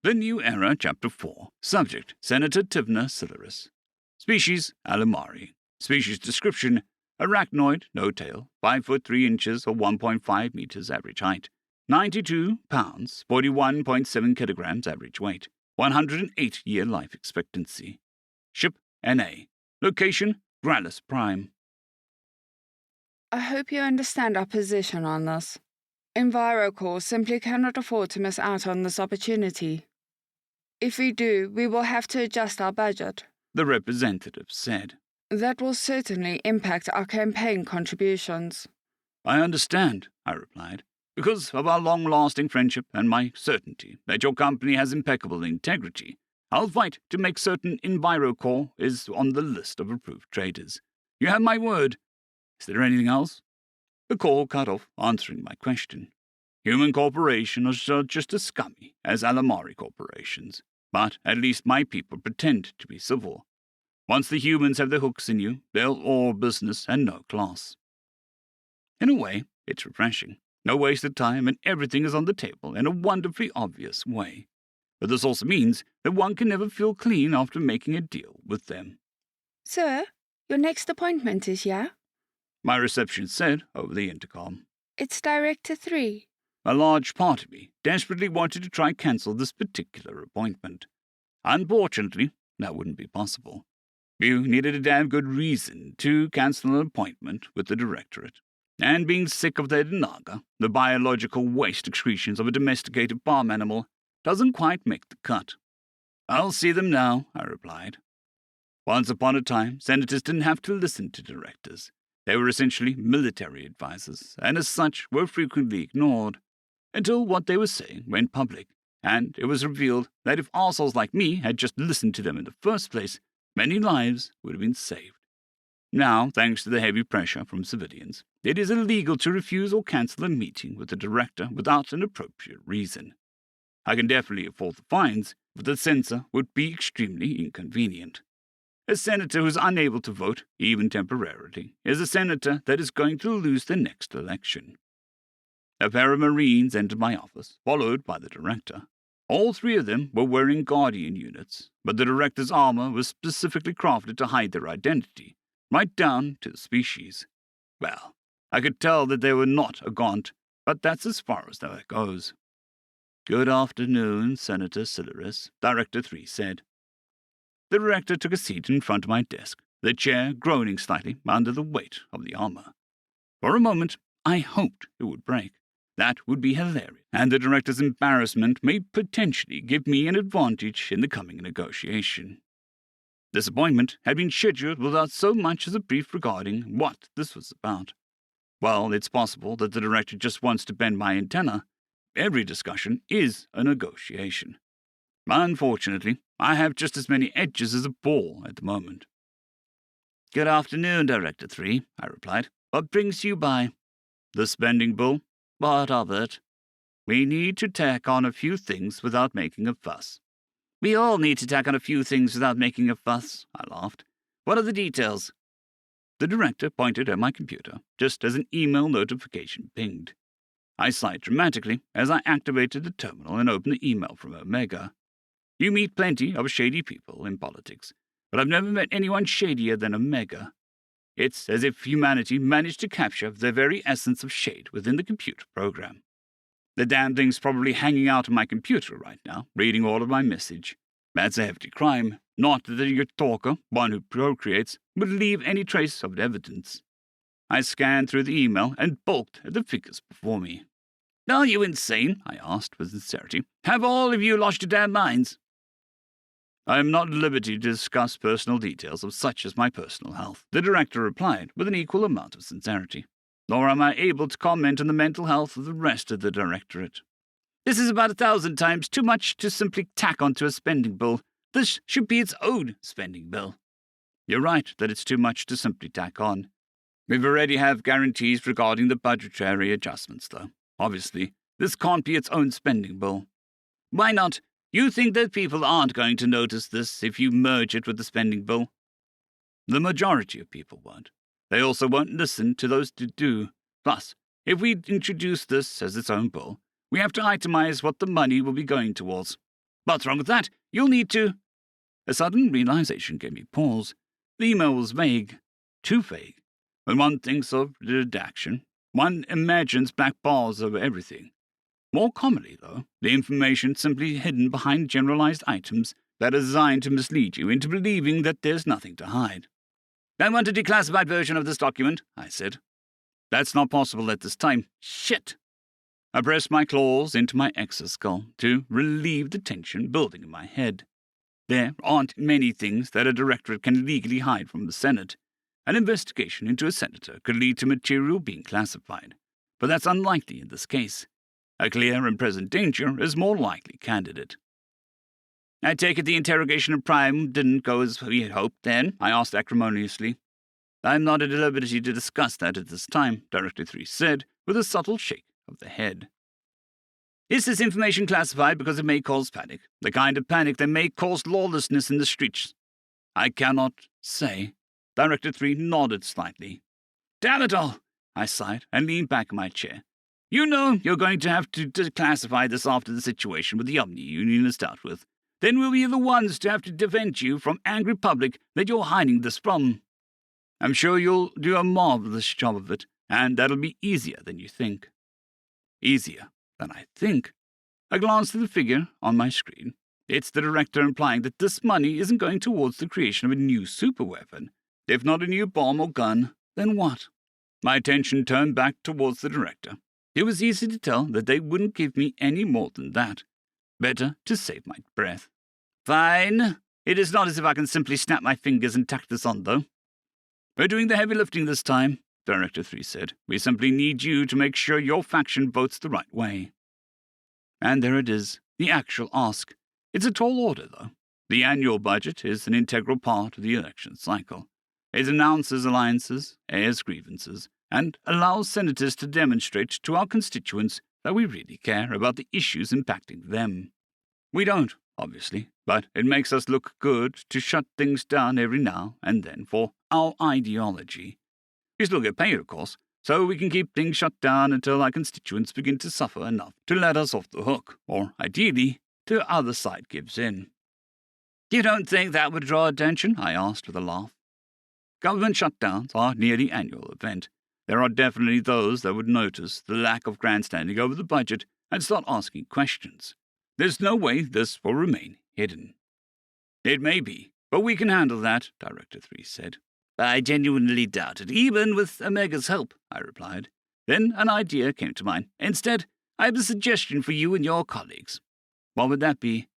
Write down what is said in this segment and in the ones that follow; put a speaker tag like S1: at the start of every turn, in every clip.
S1: The New Era, Chapter 4. Subject, Senator Tivna Silaris. Species, Alamari. Species description, arachnoid, no tail, 5 foot 3 inches or 1.5 meters average height. 92 pounds, 41.7 kilograms average weight. 108-year life expectancy. Ship, NA. Location, Gralis Prime.
S2: I hope you understand our position on this. EnviroCorps simply cannot afford to miss out on this opportunity. If we do, we will have to adjust our budget,
S1: the representative said.
S2: That will certainly impact our campaign contributions.
S1: I understand, I replied, because of our long-lasting friendship and my certainty that your company has impeccable integrity. I'll fight to make certain EnviroCorps is on the list of approved traders. You have my word. Is there anything else? The call cut off, answering my question. Human corporations are just as scummy as Alamari corporations, but at least my people pretend to be civil. Once the humans have their hooks in you, they'll all business and no class. In a way, it's refreshing. No wasted time and everything is on the table in a wonderfully obvious way. But this also means that one can never feel clean after making a deal with them.
S2: Sir, your next appointment is here?
S1: My receptionist said over the intercom.
S2: It's Director 3.
S1: A large part of me desperately wanted to try cancel this particular appointment. Unfortunately, that wouldn't be possible. You needed a damn good reason to cancel an appointment with the Directorate. And being sick of their naga, the biological waste excretions of a domesticated farm animal, doesn't quite make the cut. I'll see them now, I replied. Once upon a time, senators didn't have to listen to directors. They were essentially military advisors, and as such were frequently ignored, until what they were saying went public, and it was revealed that if arseholes like me had just listened to them in the first place, many lives would have been saved. Now, thanks to the heavy pressure from civilians, it is illegal to refuse or cancel a meeting with the director without an appropriate reason. I can definitely afford the fines, but the censor would be extremely inconvenient. A senator who is unable to vote, even temporarily, is a senator that is going to lose the next election. A pair of Marines entered my office, followed by the director. All three of them were wearing Guardian units, but the director's armor was specifically crafted to hide their identity, right down to the species. Well, I could tell that they were not a Gaunt, but that's as far as that goes. Good afternoon, Senator Silaris, Director 3 said. The director took a seat in front of my desk, the chair groaning slightly under the weight of the armor. For a moment, I hoped it would break. That would be hilarious, and the director's embarrassment may potentially give me an advantage in the coming negotiation. This appointment had been scheduled without so much as a brief regarding what this was about. Well, it's possible that the director just wants to bend my antenna. Every discussion is a negotiation. Unfortunately, I have just as many edges as a ball at the moment. Good afternoon, Director 3, I replied. What brings you by? The spending bill. What of it? We need to tack on a few things without making a fuss. We all need to tack on a few things without making a fuss, I laughed. What are the details? The director pointed at my computer, just as an email notification pinged. I sighed dramatically as I activated the terminal and opened the email from Omega. You meet plenty of shady people in politics, but I've never met anyone shadier than Omega. It's as if humanity managed to capture the very essence of shade within the computer program. The damn thing's probably hanging out on my computer right now, reading all of my message. That's a hefty crime. Not that your talker, one who procreates, would leave any trace of evidence. I scanned through the email and balked at the figures before me. Are you insane? I asked with sincerity. Have all of you lost your damn minds? I am not at liberty to discuss personal details of such as my personal health, the director replied with an equal amount of sincerity. Nor am I able to comment on the mental health of the rest of the directorate. This is about 1,000 times too much to simply tack onto a spending bill. This should be its own spending bill. You're right that it's too much to simply tack on. We've already have guarantees regarding the budgetary adjustments, though. Obviously, this can't be its own spending bill. Why not? You think that people aren't going to notice this if you merge it with the spending bill? The majority of people won't. They also won't listen to those who do. Plus, if we introduce this as its own bill, we have to itemize what the money will be going towards. What's wrong with that? You'll need to... A sudden realization gave me pause. The email was vague. Too vague. When one thinks of redaction, one imagines black bars over everything. More commonly, though, the information simply hidden behind generalized items that are designed to mislead you into believing that there's nothing to hide. I want a declassified version of this document, I said. That's not possible at this time. Shit! I pressed my claws into my exoskull to relieve the tension building in my head. There aren't many things that a directorate can legally hide from the Senate. An investigation into a senator could lead to material being classified, but that's unlikely in this case. A clear and present danger is more likely candidate. I take it the interrogation of Prime didn't go as we had hoped, then? I asked acrimoniously. I'm not at liberty to discuss that at this time, Director 3 said, with a subtle shake of the head. Is this information classified because it may cause panic, the kind of panic that may cause lawlessness in the streets? I cannot say. Director 3 nodded slightly. Damn it all! I sighed and leaned back in my chair. You know you're going to have to declassify this after the situation with the Omni Union is dealt with. Then we'll be the ones to have to defend you from angry public that you're hiding this from. I'm sure you'll do a marvelous job of it, and that'll be easier than you think. Easier than I think. I glanced at the figure on my screen. It's the director implying that this money isn't going towards the creation of a new superweapon. If not a new bomb or gun, then what? My attention turned back towards the director. It was easy to tell that they wouldn't give me any more than that. Better to save my breath. Fine. It is not as if I can simply snap my fingers and tack this on, though. We're doing the heavy lifting this time, Director 3 said. We simply need you to make sure your faction votes the right way. And there it is, the actual ask. It's a tall order, though. The annual budget is an integral part of the election cycle. It announces alliances, airs grievances, and allows senators to demonstrate to our constituents that we really care about the issues impacting them. We don't, obviously, but it makes us look good to shut things down every now and then for our ideology. We still get paid, of course, so we can keep things shut down until our constituents begin to suffer enough to let us off the hook, or, ideally, till the other side gives in. You don't think that would draw attention? I asked with a laugh. Government shutdowns are a nearly annual event. There are definitely those that would notice the lack of grandstanding over the budget and start asking questions. There's no way this will remain hidden. It may be, but we can handle that, Director 3 said. I genuinely doubt it, even with Omega's help, I replied. Then an idea came to mind. Instead, I have a suggestion for you and your colleagues. What would that be?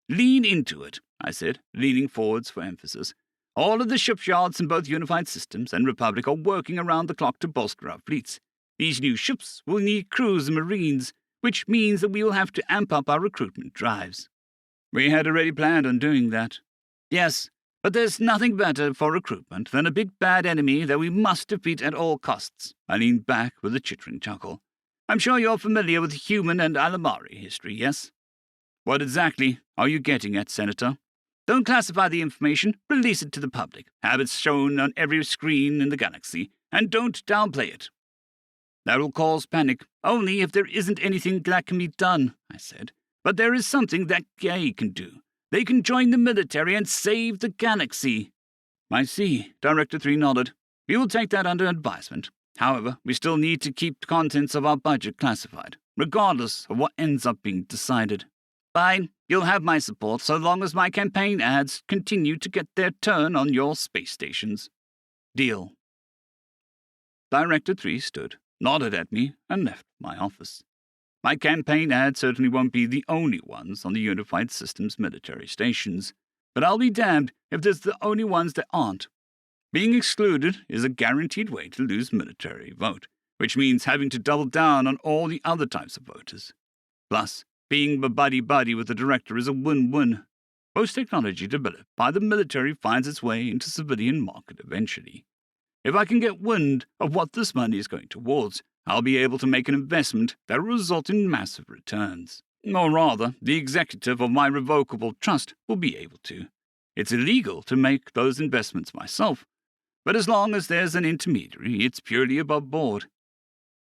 S1: Lean into it, I said, leaning forwards for emphasis. All of the shipyards in both Unified Systems and Republic are working around the clock to bolster our fleets. These new ships will need crews and marines, which means that we will have to amp up our recruitment drives. We had already planned on doing that. Yes, but there's nothing better for recruitment than a big bad enemy that we must defeat at all costs. I leaned back with a chittering chuckle. I'm sure you're familiar with human and Alamari history, yes? What exactly are you getting at, Senator? Don't classify the information, release it to the public, have it shown on every screen in the galaxy, and don't downplay it. That will cause panic, only if there isn't anything that can be done, I said. But there is something that they can do. They can join the military and save the galaxy. I see, Director 3 nodded. We will take that under advisement. However, we still need to keep the contents of our budget classified, regardless of what ends up being decided. Fine, you'll have my support so long as my campaign ads continue to get their turn on your space stations. Deal. Director 3 stood, nodded at me, and left my office. My campaign ads certainly won't be the only ones on the Unified Systems military stations, but I'll be damned if there's the only ones that aren't. Being excluded is a guaranteed way to lose military vote, which means having to double down on all the other types of voters. Plus, being buddy-buddy with the director is a win-win. Most technology developed by the military finds its way into civilian market eventually. If I can get wind of what this money is going towards, I'll be able to make an investment that will result in massive returns. Or rather, the executive of my revocable trust will be able to. It's illegal to make those investments myself, but as long as there's an intermediary, it's purely above board.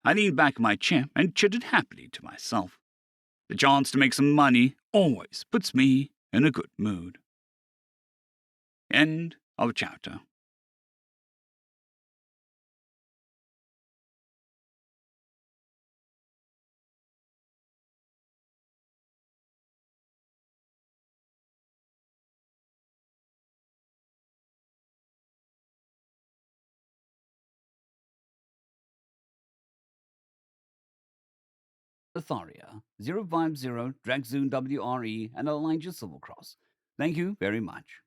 S1: I leaned back in my chair and chittered happily to myself. The chance to make some money always puts me in a good mood. End of chapter. Atharia, 050 Dragzoon WRE, and Elijah Silvercross. Thank you very much.